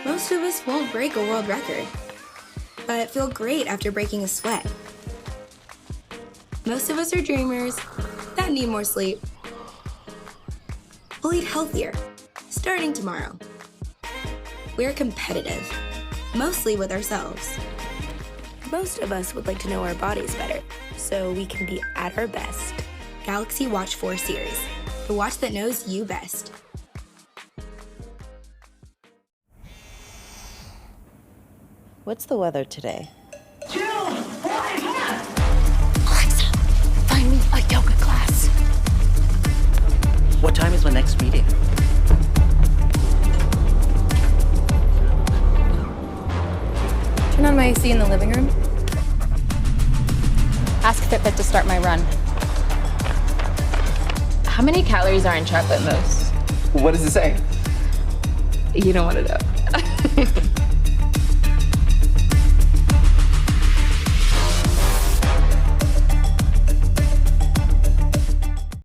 Most of us won't break a world record, but feel great after breaking a sweat. Most of us are dreamers that need more sleep. We'll eat healthier, starting tomorrow. We're competitive, mostly with ourselves. Most of us would like to know our bodies better, so we can be at our best. Galaxy Watch 4 Series, the watch that knows you best. What's the weather today? Alexa, find me a yoga class. What time is my next meeting? Turn on my AC in the living room. Ask Fitbit to start my run. How many calories are in chocolate mousse? What does it say? You don't want to know.